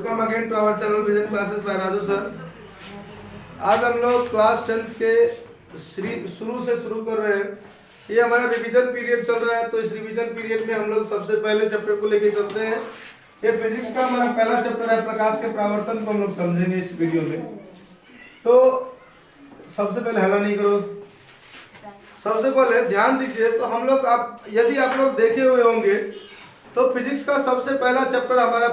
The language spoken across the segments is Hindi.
Welcome again to our channel Vision Classes by Raju sir. आज हम लोग क्लास 10th के शुरू से शुरू कर रहे हैं। ये हमारा रिवीजन पीरियड चल रहा है, तो इस रिवीजन पीरियड में हम लोग सबसे पहले चैप्टर को लेके चलते हैं। ये फिजिक्स का हमारा पहला चैप्टर है, प्रकाश के परावर्तन को हम लोग समझेंगे इस वीडियो में। तो सबसे पहले हल्ला नहीं करो, सबसे पहले ध्यान दीजिए। तो हम लोग यदि आप लोग देखे हुए होंगे तो फिजिक्स का सबसे पहला चैप्टर हमारा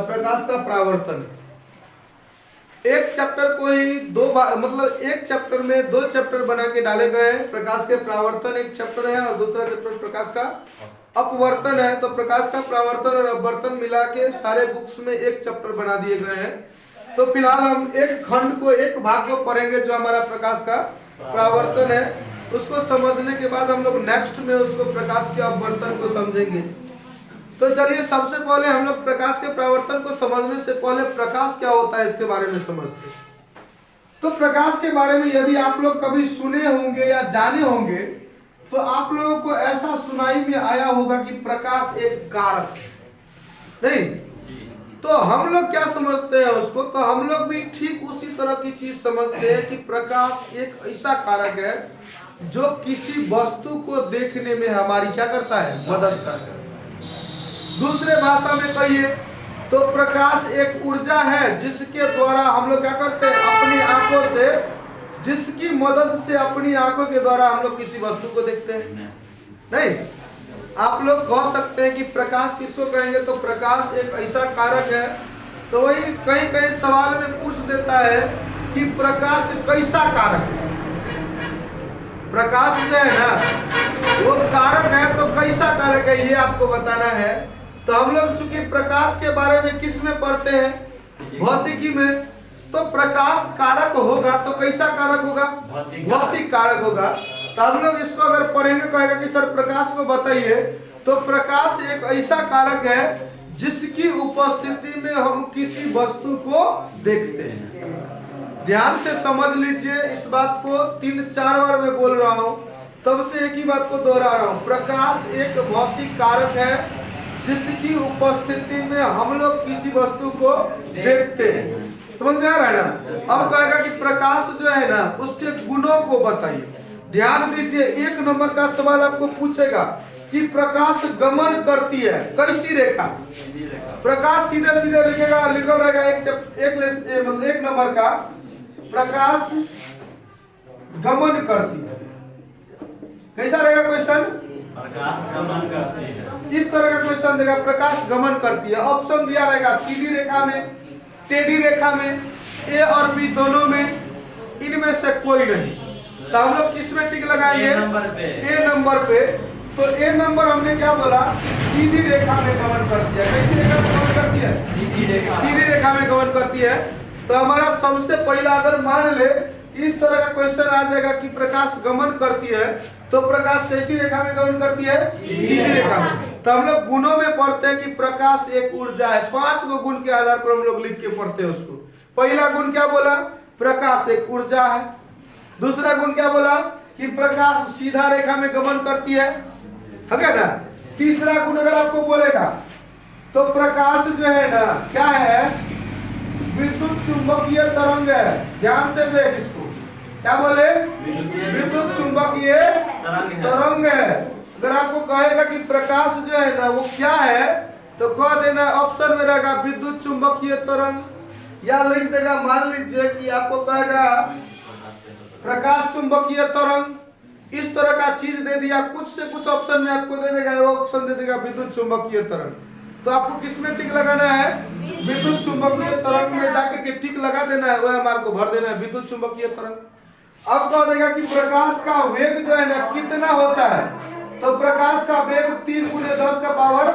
प्रकाश का परावर्तन। एक चैप्टर को ही एक चैप्टर में दो चैप्टर बना के डाले गए हैं। प्रकाश के परावर्तन एक चैप्टर है और दूसरा चैप्टर प्रकाश का अपवर्तन है। तो प्रकाश का परावर्तन और अपवर्तन मिला के सारे बुक्स में एक चैप्टर बना दिए गए हैं। तो फिलहाल हम एक खंड को, एक भाग को पढ़ेंगे जो हमारा प्रकाश का परावर्तन है। उसको समझने के बाद हम लोग नेक्स्ट में उसको प्रकाश के अपवर्तन को समझेंगे। तो चलिए सबसे पहले हम लोग प्रकाश के परावर्तन को समझने से पहले प्रकाश क्या होता है इसके बारे में समझते हैं। तो प्रकाश के बारे में यदि आप लोग कभी सुने होंगे या जाने होंगे तो आप लोगों को ऐसा सुनाई में आया होगा कि प्रकाश एक कारक है, नहीं? तो हम लोग क्या समझते हैं उसको, तो हम लोग भी ठीक उसी तरह की चीज समझते हैं कि प्रकाश एक ऐसा कारक है जो किसी वस्तु को देखने में हमारी क्या करता है, मदद करता है। दूसरे भाषा में कहिए तो प्रकाश एक ऊर्जा है जिसके द्वारा हम लोग क्या करते हैं, अपनी आंखों से, जिसकी मदद से अपनी आंखों के द्वारा हम लोग किसी वस्तु को देखते हैं। नहीं, आप लोग कह सकते हैं कि प्रकाश किसको कहेंगे, तो प्रकाश एक ऐसा कारक है। तो वही कहीं कहीं सवाल में पूछ देता है कि प्रकाश कैसा कारक है। प्रकाश जो है ना वो कारक है, तो कैसा कारक है ये आपको बताना है। तो हम लोग चूंकि प्रकाश के बारे में किस में पढ़ते हैं, भौतिकी में, तो प्रकाश कारक होगा तो कैसा कारक होगा, भौतिक कारक होगा। तो हम लोग इसको अगर पढ़ेंगे कहेगा कि सर प्रकाश को बताइए, तो प्रकाश एक ऐसा कारक है जिसकी उपस्थिति में हम किसी वस्तु को देखते हैं। ध्यान से समझ लीजिए इस बात को, 3-4 बार मैं बोल रहा हूं, तब से एक ही बात को दोहरा रहा हूं। प्रकाश एक भौतिक कारक है जिसकी उपस्थिति में हम लोग किसी वस्तु को देखते हैं। समझ में आ रहा है ना? अब कहेगा कि प्रकाश जो है ना उसके गुणों को बताइए। ध्यान दीजिए, 1 नंबर का सवाल आपको पूछेगा कि प्रकाश गमन करती है कैसी रेखा। प्रकाश सीधे सीधे लिखेगा, लिखल रहेगा एक नंबर का, प्रकाश गमन करती है। कैसा रहेगा क्वेश्चन, प्रकाश गमन करती है। इस तरह का क्वेश्चन देगा, प्रकाश गमन करती है। ऑप्शन दिया रहेगा सीधी रेखा में, टेढ़ी रेखा में, ए और बी दोनों में, इनमें से कोई नहीं। तो हम लोग किस में टिक लगाएंगे, ए नंबर पे। तो ए नंबर हमने क्या बोला, सीधी रेखा में गमन करती है। कैसी रेखा में गमन करती है, सीधी रेखा में गमन करती है। तो हमारा सबसे पहला अगर मान ले इस तरह का क्वेश्चन आ जाएगा कि प्रकाश गमन करती है, तो प्रकाश कैसी रेखा में गमन करती है, सीधी रेखा में। तो हम लोग गुणों में पढ़ते हैं कि प्रकाश एक ऊर्जा है। 5 गो गुण के आधार पर हम लोग लिख के पढ़ते हैं उसको। पहला गुण क्या बोला, प्रकाश एक ऊर्जा है। दूसरा गुण क्या बोला कि प्रकाश सीधा रेखा में गमन करती है ना। तीसरा गुण अगर आपको बोलेगा तो प्रकाश जो है ना क्या है, विद्युत चुंबकीय तरंग है। ध्यान से देख इसको, क्या बोले, विद्युत चुंबकीय तरंग है। अगर आपको कहेगा कि प्रकाश जो है ना वो क्या है, तो कह देना ऑप्शन में रहेगा विद्युत चुंबकीय तरंग, या लिख देगा, मान लीजिए कि आपको कहेगा प्रकाश चुंबकीय तरंग, इस तरह का चीज दे दिया, कुछ से कुछ ऑप्शन में आपको दे देगा, वो ऑप्शन दे देगा विद्युत चुंबकीय तरंग। तो आपको किस में टिक लगाना है, विद्युत चुंबकीय तरंग में जाके के टिक लगा देना है, वह मार्क को भर देना है विद्युत चुंबकीय तरंग। अब कह देगा कि प्रकाश का वेग जो है ना कितना होता है, तो प्रकाश का वेग 3 × 10⁸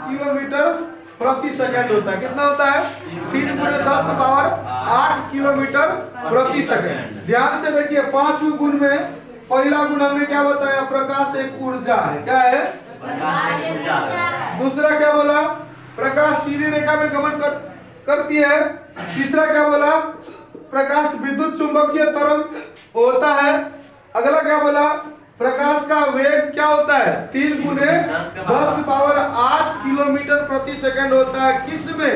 किलोमीटर प्रति सेकंड होता है। कितना होता है, 3 × 10⁸ किलोमीटर प्रति सेकंड। ध्यान से देखिए, 5 गुण में पहला गुण हमने क्या बताया, प्रकाश एक ऊर्जा है। क्या है, दूसरा क्या बोला, प्रकाश सीधी रेखा में गमन करती है। तीसरा क्या बोला, प्रकाश विद्युत चुंबकीय तरंग होता है। अगला क्या बोला, प्रकाश का वेग क्या होता है, 3 × 10⁸ किलोमीटर प्रति सेकंड होता है। किस में,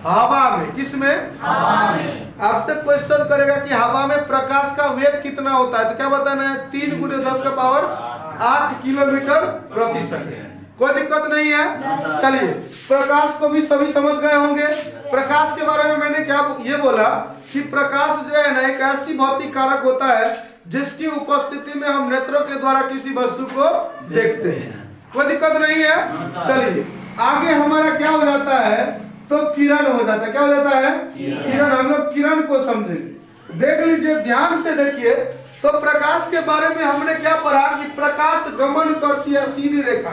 हवा में। किसमें? हवा में। आपसे क्वेश्चन करेगा कि हवा में प्रकाश का वेग कितना होता है, तो क्या बताना है? 3 × 10⁸ किलोमीटर प्रति सेकंड। कोई दिक्कत नहीं है। चलिए, प्रकाश को भी सभी समझ गए होंगे। प्रकाश के बारे में मैंने क्या ये बोला कि प्रकाश जो है ना एक ऐसी भौतिक कारक होता है जिसकी उपस्थिति में हम नेत्रों के द्वारा किसी वस्तु को देखते हैं। कोई दिक्कत नहीं है। चलिए आगे हमारा क्या हो जाता है, तो किरण हो जाता है। क्या हो जाता है? किरण। हम लोग किरण को समझेंगे। देख लीजिए, ध्यान से देखिए। तो प्रकाश के बारे में हमने क्या पढ़ा कि प्रकाश गमन करती है सीधी रेखा।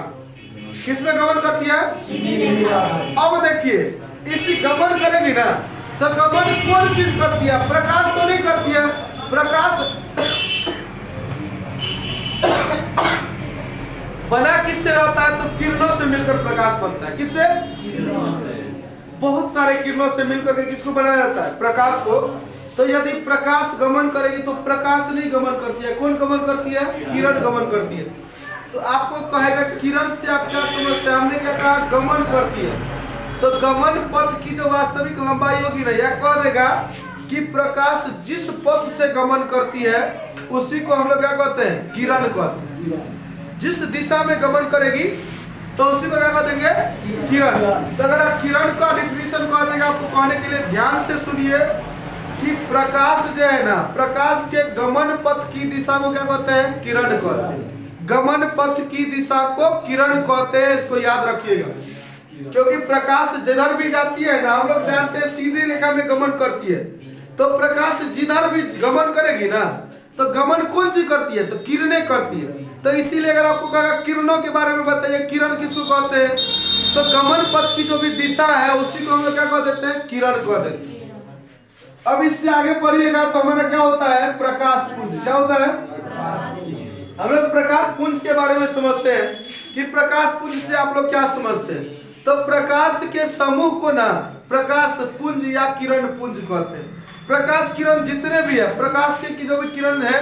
किसमें गमन करती है? सीधी रेखा। अब देखिए, इसी गमन करेगी ना, तो गमन कौन चीज करती है? प्रकाश तो नहीं करती है। प्रकाश बना किससे रहता है? तो किरणों से मिलकर प्रकाश बनता है। किससे? बहुत सारे किरणों से मिलकर के किसको बनाया जाता है? प्रकाश को। तो यदि प्रकाश गमन करेगी तो प्रकाश नहीं गमन करती है। कौन गमन करती है? किरण गमन करती है। तो आपको कहेगा किरण से आप क्या समझते हैं? हमने क्या कहा? गमन करती है। तो गमन पथ की जो वास्तविक लंबाई होगी ना, यह कह देगा कि प्रकाश जिस पथ से गमन करती है उसी को हम लोग क्या कहते हैं? किरण कहते हैं। जिस दिशा में गमन करेगी तो उसी को क्या कह देंगे? किरण। तो अगर आप किरण का डिफिनेशन कह देंगे, आपको कहने के लिए ध्यान से सुनिए कि प्रकाश जो है ना, प्रकाश के गमन पथ की दिशा को क्या कहते हैं? किरण कहते हैं। गमन पथ की दिशा को किरण कहते हैं। इसको याद रखिएगा, क्योंकि प्रकाश जिधर भी जाती है ना, हम लोग जानते हैं सीधी रेखा में गमन करती है। तो प्रकाश जिधर भी गमन करेगी ना, तो गमन कौन सी करती है? तो किरणें करती है। तो इसीलिए अगर आपको कहा किरणों के बारे में बताइए, किरण किसको कहते हैं? तो गमन पथ की जो भी दिशा है उसी को हम लोग क्या कह देते हैं? किरण कह देते हैं। अब इससे आगे पढ़िएगा तो हमारा क्या होता है? प्रकाश पुंज। क्या होता है? हम लोग प्रकाश पुंज के बारे में समझते हैं कि प्रकाश पुंज से आप लोग क्या समझते हैं? तो प्रकाश के समूह को ना प्रकाश पुंज या किरण पुंज कहते हैं। प्रकाश किरण जितने भी है, प्रकाश के की जो भी किरण है,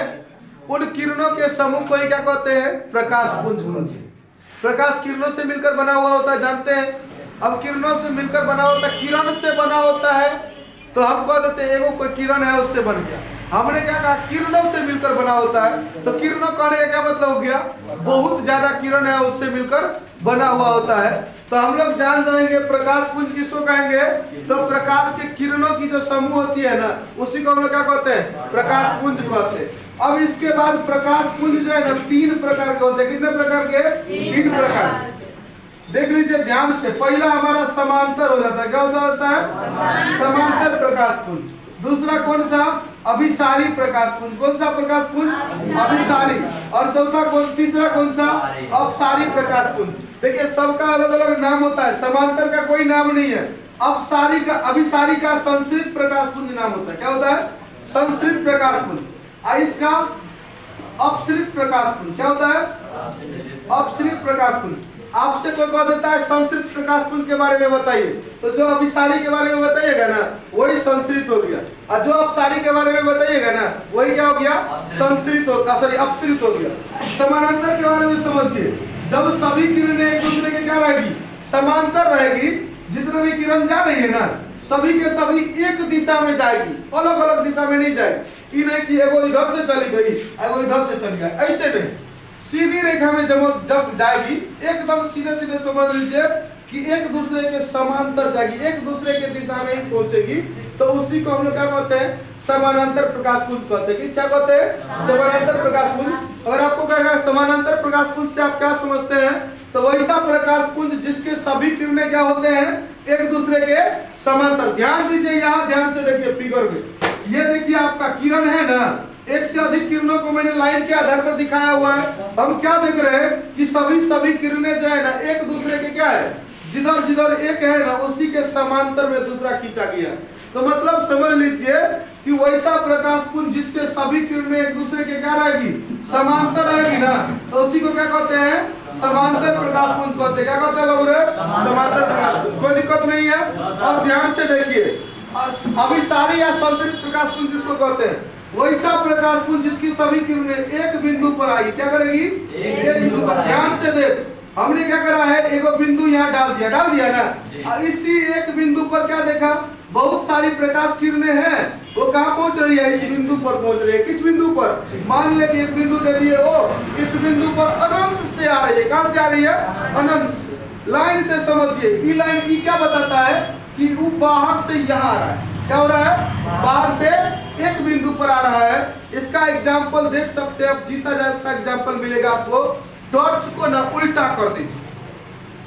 उन किरणों के समूह को ही क्या कहते हैं? प्रकाश पुंज कहते हैं। प्रकाश किरणों से मिलकर बना हुआ होता है, जानते हैं। अब किरणों से मिलकर बना होता है, किरण से बना होता है, तो हम कह देते हैं एगो कोई किरण है उससे बन गया। हमने क्या कहा? किरणों से मिलकर बना होता है। तो किरणों कहने का क्या मतलब हो गया? बहुत ज्यादा किरण है उससे मिलकर बना हुआ होता है। तो हम लोग जान जाएंगे प्रकाश पुंज किसको कहेंगे? तो प्रकाश के किरणों की जो समूह होती है ना, उसी को हम लोग क्या कहते हैं? प्रकाश पुंज कहते हैं। अब इसके बाद प्रकाश पुंज जो है ना 3 प्रकार के होते हैं। कितने प्रकार के? 3 प्रकार। देख लीजिए ध्यान से। पहला हमारा समांतर हो जाता है। क्या होता है? समांतर प्रकाश पुंज। दूसरा कौन सा? अभिसारी प्रकाश पुंज। कौन सा प्रकाश पुंज? अभिसारी। और चौथा तीसरा कौन सा? अपसारी प्रकाश पुंज। देखिए सबका अलग अलग नाम होता है। समांतर का कोई नाम नहीं है। अपसारी का, अभिसारी का संश्रित प्रकाश पुंज नाम होता है। क्या होता है? संश्रित प्रकाश पुंज। इसका अपसृत प्रकाश पुंज। क्या होता है? अपसृत प्रकाश पुंज। आपसे कोई कह देता है संश्रित प्रकाश पुंज के बारे में बताइए, तो जो अभिसारी के बारे में बताइएगा ना वही संश्रित हो गया, और जो अपसारी के बारे में बताइएगा ना वही क्या हो गया? संश्रित हो, सॉरी अपसृत हो गया। समानांतर के बारे में समझिए। जब सभी किरणें एक दूसरे के क्या रहेगी? समांतर रहेगी। जितने भी किरण जा रही है ना, सभी के सभी एक दिशा में जाएगी, अलग अलग दिशा में नहीं जाएगी। ये नहीं कि एगो इधर से चली गई, एगो इधर से चली गई, ऐसे नहीं। सीधी रेखा में जब जाएगी एकदम सीधे सीधे समझ लीजिए कि एक दूसरे के समांतर जाएगी, एक दूसरे के दिशा में ही पहुंचेगी। तो उसी को हम लोग क्या कहते हैं? समानांतर प्रकाश पुंज कहते हैं। क्या कहते हैं? समानांतर प्रकाश पुंज। अगर आपको कहेगा समानांतर प्रकाश पुंज से आप क्या समझते हैं? तो वैसा प्रकाश पुंज जिसके सभी किरणें क्या होते हैं? एक दूसरे के समांतर। ध्यान दीजिए, यहाँ ध्यान से देखिए फिगर में। ये देखिए आपका किरण है ना, एक से अधिक किरणों को मैंने लाइन के आधार पर दिखाया हुआ है। हम क्या देख रहे हैं कि सभी किरणें जो है ना एक दूसरे के क्या है? जिधर जिधर एक है ना उसी के समांतर में दूसरा खींचा गया। तो मतलब समझ लीजिए कि वैसा प्रकाश पुंज जिसके सभी किरणें एक दूसरे के क्या रहेगी? समांतर रहेगी ना, तो उसी को क्या कहते हैं? समांतर प्रकाश पुंज कहते हैं। क्या कहते हैं बाबू रे? समांतर प्रकाश पुंज। कोई दिक्कत नहीं है। अब ध्यान से देखिए, अभिसारी या संतरित प्रकाश पुंज किसको कहते हैं? वैसा प्रकाश पुंज जिसकी सभी किरणें एक बिंदु पर आएगी। क्या करेगी? एक बिंदु पर। ध्यान से देख, हमने क्या करा है, एक बिंदु यहाँ डाल दिया ना। इसी एक बिंदु पर क्या देखा, बहुत सारी प्रकाश किरणें हैं, वो कहाँ पहुंच रही है, इस बिंदु पर पहुंच रही है। किस बिंदु पर, मान ले कि एक बिंदु दे दिए वो, इस बिंदु पर अनंत से आ रही है। कहाँ से आ रही है, अनंत से। लाइन से समझिए, ई लाइन ई क्या बताता है कि वो बाहर से यहाँ आ रहा है। क्या हो रहा है, बाहर से एक बिंदु पर आ रहा है। इसका एग्जाम्पल देख सकते हैं आप, जीता जाता एग्जाम्पल मिलेगा आपको। टॉर्च को ना उल्टा कर दीजिए,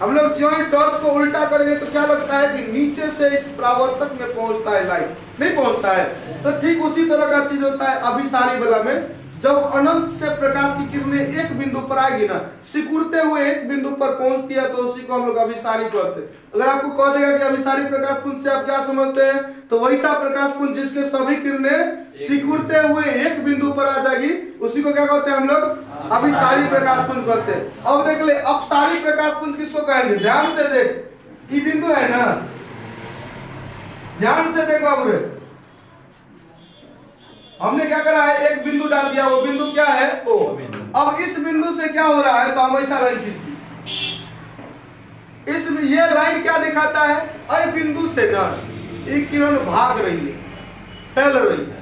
हम लोग जो टॉर्च को उल्टा करेंगे तो क्या लगता है कि नीचे से इस परावर्तक में पहुंचता है लाइट, नहीं पहुंचता है। तो ठीक उसी तरह का चीज होता है अभिसारी बला में। जब अनंत से प्रकाश की किरणें एक बिंदु पर आएगी ना, सिकुड़ते हुए एक बिंदु पर पहुंचती है, तो उसी को हम लोग अभिसारी कहते हैं। अगर आपको कह देगा कि अभिसारी प्रकाश पुंज से आप क्या समझते हैं, तो वैसा प्रकाश पुंज जिसके सभी किरणें सिकुड़ते हुए एक बिंदु पर आ जाएगी, उसी को क्या कहते हैं हम लोग, अभिसारी प्रकाश पुंज कहते हैं। अब देख ले, अपसारी प्रकाश पुंज किसको कहेंगे, ध्यान से देख, ये बिंदु है ना, ध्यान से देख बाबू रे। हमने क्या करा है, एक बिंदु डाल दिया, वो बिंदु क्या है, ओ। अब इस बिंदु से क्या हो रहा है, तो हम ऐसा लाइन खींच दी। ये लाइन क्या दिखाता है, अय बिंदु से ना एक किरण भाग रही है, फैल रही है।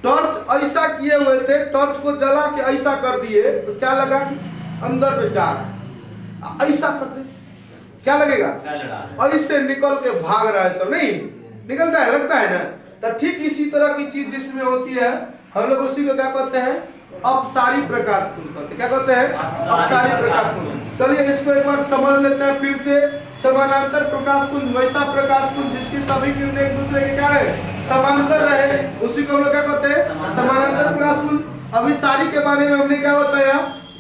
टॉर्च ऐसा किए हुए थे, टॉर्च को जला के ऐसा कर दिए तो क्या लगा कि अंदर में जा रहा है। ऐसा करते क्या लगेगा, ऐसे निकल के भाग रहा है, सब नहीं निकलता है, लगता है ना। तो ठीक इसी तरह की चीज जिसमें होती है, हम लोग उसी को क्या कहते हैं, अपसारी प्रकाश पुंज कहते हैं। क्या कहते हैं, अपसारी प्रकाश पुंज। चलिए इसको एक बार समझ लेते हैं फिर से। समानांतर प्रकाश पुंज वैसा प्रकाश पुंज जिसकी सभी किरणें एक दूसरे के क्या रहे, समांतर रहे, उसी को हम लोग क्या कहते हैं, समानांतर प्रकाश पुंज। अभिसारी के बारे में हमने क्या बताया,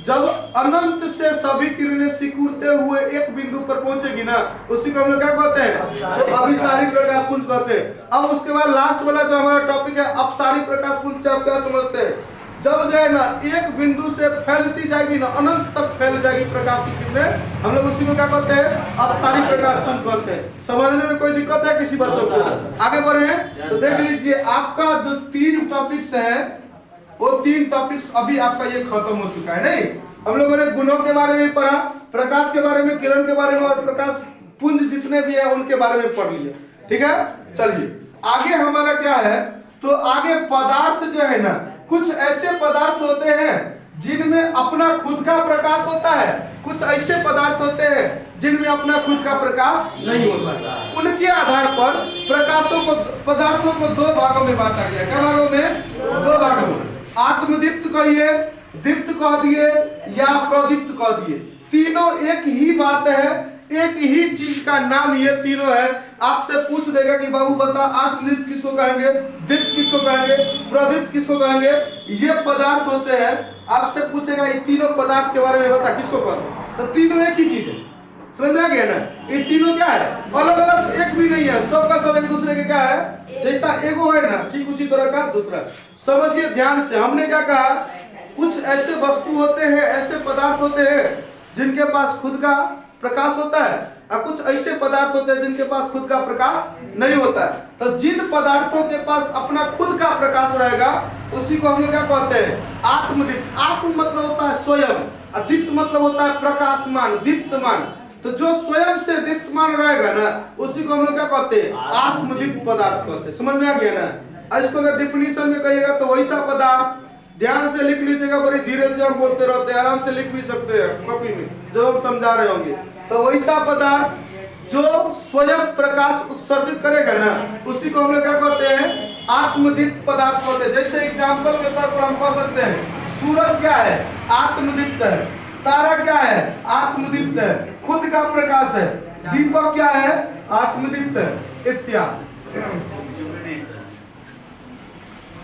जब अनंत से सभी किरणें सिकुड़ते हुए एक बिंदु पर पहुंचेगी ना, उसी को हम लोग क्या कहते हैं, तो अभिसारी प्रकाश पुंज कहते हैं। अब उसके बाद लास्ट वाला जो हमारा टॉपिक है, अपसारी प्रकाश पुंज से आप क्या समझते हैं, जब जो है ना एक बिंदु से फैलती जाएगी ना, अनंत तक फैल जाएगी प्रकाश की किरणें, हम लोग उसी को क्या कहते हैं, अपसारी प्रकाश पुंज कहते हैं। समझने में कोई दिक्कत है किसी बच्चों को, आगे बढ़े तो देख लीजिए। आपका जो 3 टॉपिक्स है, वो 3 टॉपिक्स अभी आपका ये खत्म हो चुका है। नहीं, हम लोगों ने गुणों के बारे में पढ़ा, प्रकाश के बारे में, किरण के बारे में, और प्रकाश पुंज जितने भी है उनके बारे में पढ़ लिए। ठीक है, चलिए आगे हमारा क्या है, तो आगे पदार्थ जो है ना, कुछ ऐसे पदार्थ होते हैं जिनमें अपना खुद का प्रकाश होता है, कुछ ऐसे पदार्थ होते हैं जिनमें अपना खुद का प्रकाश नहीं होता। उनके आधार पर पदार्थों को 2 भागों में बांटा गया। क्या भागों में, 2 भागों में। आत्मदीप्त कहिए, दीप्त कह दिए या प्रदीप्त कह दिए, तीनों एक ही बात है, एक ही चीज का नाम ये तीनों है। आपसे पूछ देगा कि बाबू बता, आत्मदीप्त किसको कहेंगे, दीप्त किसको कहेंगे, प्रदीप्त किसको कहेंगे, ये पदार्थ होते हैं। आपसे पूछेगा ये तीनों पदार्थ के बारे में बता, किसको कहते, तो तीनों एक ही चीज है। समझ में आ गया ना, ये तीनों क्या है, अलग अलग एक भी नहीं है, सबका सब एक दूसरे के क्या है, जैसा एगो है ना, ठीक उसी तरह का दूसरा। समझिए ध्यान से, हमने क्या कहा, कुछ ऐसे वस्तु होते हैं, ऐसे पदार्थ होते हैं जिनके पास खुद का प्रकाश होता है, और कुछ ऐसे पदार्थ होते हैं जिनके पास खुद का प्रकाश नहीं होता है। तो जिन पदार्थों के पास अपना खुद का प्रकाश रहेगा, उसी को हम लोग क्या कहते हैं, आत्मदीप्त। आत्म मतलब होता है स्वयं, और दीप्त मतलब होता है प्रकाशमान, दीप्तमान। तो जो स्वयं से दीप्तमान रहेगा ना, उसी को हम लोग क्या कहते हैं, आत्मदीप्त पदार्थ कहते हैं। समझ में आ गया ना। इसको अगर डिफिनीशन में कहिएगा तो वैसा पदार्थ, ध्यान से लिख लीजिएगा, बड़ी धीरे से हम बोलते रहते हैं, आराम से लिख भी सकते हैं कॉपी में जब हम समझा रहे होंगे। तो वैसा पदार्थ जो स्वयं प्रकाश उत्सर्जित करेगा ना, उसी को हम लोग क्या कहते हैं, आत्मदीप्त पदार्थ कहते हैं। जैसे एग्जाम्पल के तौर पर हम कह सकते हैं, सूरज क्या है, आत्मदीप्त है। तारा क्या है, आत्मदीप्त है, खुद का प्रकाश है। दीपक क्या है, आत्मदीप्त है, इत्यादि।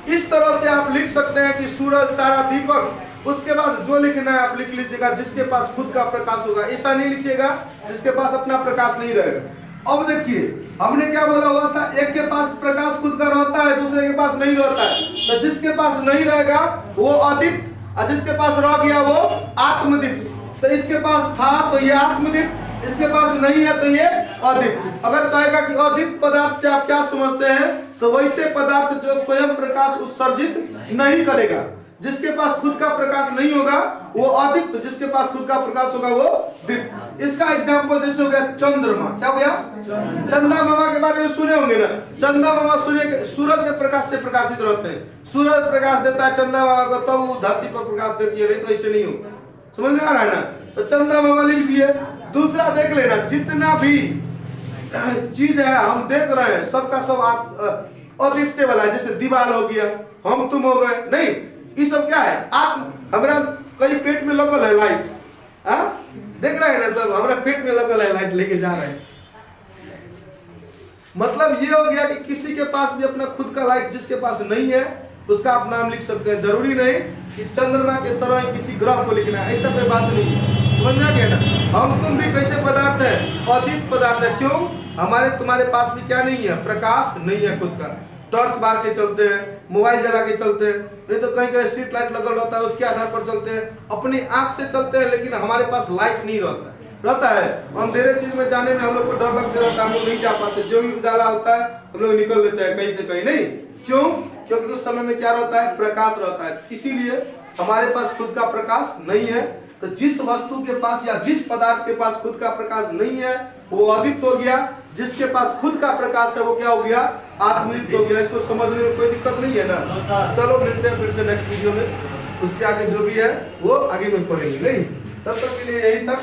इस तरह से आप लिख सकते हैं कि सूरज, तारा, दीपक। उसके बाद जो लिखना है आप लिख लीजिएगा, जिसके पास खुद का प्रकाश होगा। ऐसा नहीं लिखिएगा जिसके पास अपना प्रकाश नहीं रहेगा। अब देखिए, हमने क्या बोला हुआ था, एक के पास प्रकाश खुद का रहता है, दूसरे के पास नहीं रहता है। तो जिसके पास नहीं रहेगा वो अदीप्त, और जिसके पास रह गया वो आत्मदीप्त। तो इसके पास था तो ये आत्मदीप्त, इसके पास नहीं है तो ये अदीप्त। अगर कहेगा कि अदीप्त पदार्थ से आप क्या समझते हैं, तो वैसे पदार्थ जो स्वयं प्रकाश उत्सर्जित नहीं करेगा। जिसके पास खुद का प्रकाश नहीं होगा वो अदीप्त, जिसके पास खुद का प्रकाश होगा वो दीप्त। इसका एग्जांपल जैसे हो गया चंद्रमा, क्या हो गया? चंदा मामा के बारे में सुने होंगे ना। चंदा मामा सूरज के प्रकाश से प्रकाशित रहते हैं। सूरज प्रकाश देता है चंदा मामा को, तब वो धरती पर प्रकाश देती है, नहीं तो ऐसे नहीं होगा। समझ में आ रहा है ना? तो चंदा मामा लिख दिए। दूसरा देख लेना, जितना भी चीज है हम देख रहे हैं सबका सब अदीप्त वाला है। जैसे दीवार हो गया, हम तुम हो गए, नहीं ये सब क्या है? आप हमारा कहीं पेट में लगल है लाइट, देख रहे हैं ना सब, हमारा पेट में लगल है लाइट, लेके जा रहे हैं। मतलब ये हो गया कि किसी के पास भी अपना खुद का लाइट जिसके पास नहीं है उसका आप नाम लिख सकते हैं। जरूरी नहीं कि चंद्रमा के तरह किसी ग्रह को लिखना है, ऐसा कोई बात नहीं है। समझ में आ गया ना? हम तुम भी कैसे पदार्थ है? अदीप्त पदार्थ है। क्यों? हमारे तुम्हारे पास भी क्या नहीं है? प्रकाश नहीं है खुद का। टॉर्च बार के चलते हैं, मोबाइल जला के चलते हैं, नहीं तो कहीं कहीं स्ट्रीट लाइट लगल रहता है उसके आधार पर चलते हैं, अपनी आंख से चलते हैं, लेकिन हमारे पास लाइट नहीं रहता है। अंधेरे चीज में जाने में हम लोग को डर लगता रहता है, हम लोग नहीं जा पाते। जो भी उजाला होता है हम लोग निकल लेते हैं कहीं से कहीं, नहीं क्यों? क्योंकि उस समय में क्या रहता है? प्रकाश रहता है। इसीलिए हमारे पास खुद का प्रकाश नहीं है। तो जिस वस्तु के पास या जिस पदार्थ के पास खुद का प्रकाश नहीं है वो अदीप्त हो गया। जिसके पास खुद का प्रकाश है वो क्या हो गया? आत्मदीप्त हो गया। इसको समझने में कोई दिक्कत नहीं है ना? चलो मिलते हैं फिर से नेक्स्ट वीडियो में। उसके आगे जो भी है वो आगे में पढ़ेंगे, नहीं? तब तक के लिए यही तक।